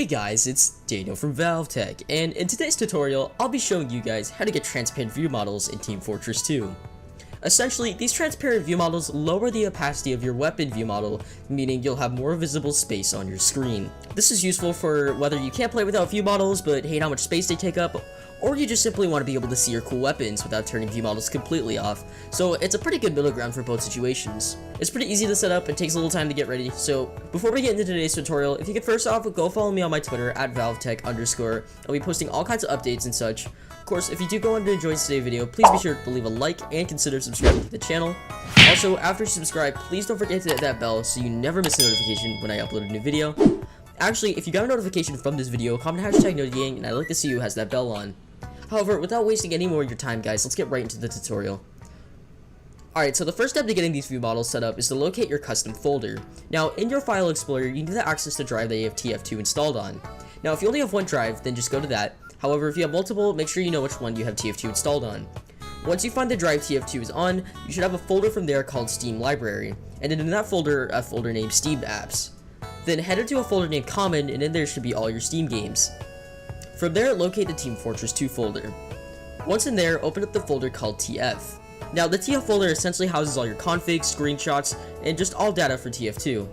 Hey guys, it's Daniel from Valve Tec, and in today's tutorial, I'll be showing you guys how to get transparent view models in Team Fortress 2. Essentially, these transparent view models lower the opacity of your weapon view model, meaning you'll have more visible space on your screen. This is useful for whether you can't play without view models but hate how much space they take up, or you just simply want to be able to see your cool weapons without turning view models completely off, so it's a pretty good middle ground for both situations. It's pretty easy to set up and takes a little time to get ready, so before we get into today's tutorial, if you could first off go follow me on my Twitter at ValveTec_. I'll be posting all kinds of updates and such. Of course, if you do go on to enjoy today's video, please be sure to leave a like and consider subscribing to the channel. Also, after you subscribe, please don't forget to hit that bell so you never miss a notification when I upload a new video. Actually, if you got a notification from this video, comment #NotiGang and I'd like to see who has that bell on. However, without wasting any more of your time, guys, let's get right into the tutorial. Alright, so the first step to getting these view models set up is to locate your custom folder. Now, in your file explorer, you need to access the drive that you have TF2 installed on. Now, if you only have one drive, then just go to that. However, if you have multiple, make sure you know which one you have TF2 installed on. Once you find the drive TF2 is on, you should have a folder from there called Steam Library, and then in that folder, a folder named Steam Apps. Then head into a folder named Common, and in there should be all your Steam games. From there, locate the Team Fortress 2 folder. Once in there, open up the folder called TF. Now, the TF folder essentially houses all your configs, screenshots, and just all data for TF2.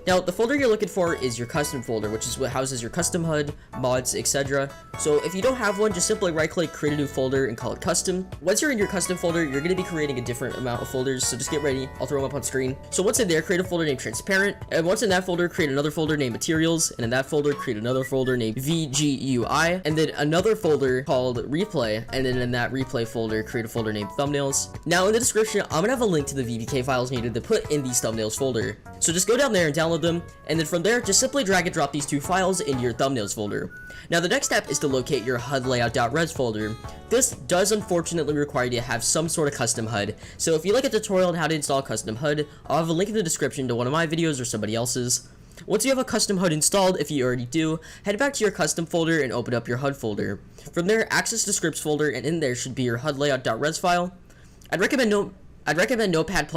Now, the folder you're looking for is your custom folder, which is what houses your custom HUD, mods, etc. So if you don't have one, just simply right-click, create a new folder, and call it custom. Once you're in your custom folder, you're going to be creating a different amount of folders, so just get ready. I'll throw them up on screen. So once in there, create a folder named Transparent, and once in that folder, create another folder named Materials, and in that folder, create another folder named VGUI, and then another folder called Replay, and then in that Replay folder, create a folder named Thumbnails. Now, in the description, I'm going to have a link to the VBK files needed to put in these thumbnails folder. So just go down there and download them, and then from there, just simply drag and drop these two files into your thumbnails folder. Now, the next step is to locate your hudlayout.res folder. This does unfortunately require you to have some sort of custom HUD, so if you like a tutorial on how to install custom HUD, I'll have a link in the description to one of my videos or somebody else's. Once you have a custom HUD installed, if you already do, head back to your custom folder and open up your HUD folder. From there, access the scripts folder, and in there should be your hudlayout.res file. I'd recommend Notepad++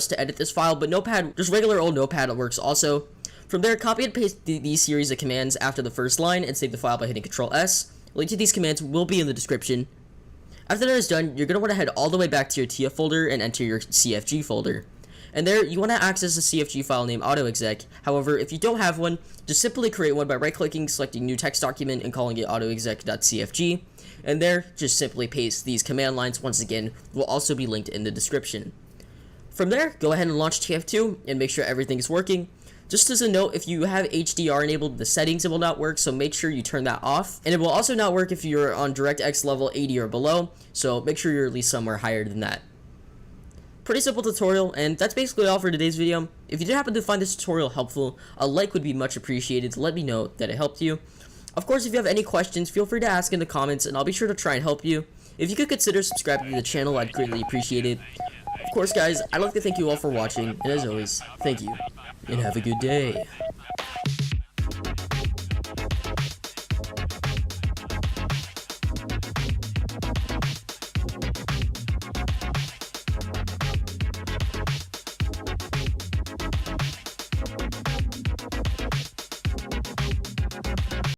to edit this file, but Notepad, just regular old Notepad works also. From there, copy and paste these series of commands after the first line and save the file by hitting Ctrl+S. Link to these commands will be in the description. After that is done, you're going to want to head all the way back to your TF folder and enter your CFG folder. And there, you want to access a CFG file named autoexec. However, if you don't have one, just simply create one by right-clicking, selecting New Text Document, and calling it autoexec.cfg. And there, just simply paste these command lines once again, will also be linked in the description. From there, go ahead and launch TF2 and make sure everything is working. Just as a note, if you have HDR enabled, the settings it will not work, so make sure you turn that off. And it will also not work if you're on DirectX level 80 or below, so make sure you're at least somewhere higher than that. Pretty simple tutorial, and that's basically all for today's video. If you did happen to find this tutorial helpful, a like would be much appreciated to let me know that it helped you. Of course, if you have any questions, feel free to ask in the comments, and I'll be sure to try and help you. If you could consider subscribing to the channel, I'd greatly appreciate it. Of course, guys, I'd like to thank you all for watching, and as always, thank you, and have a good day.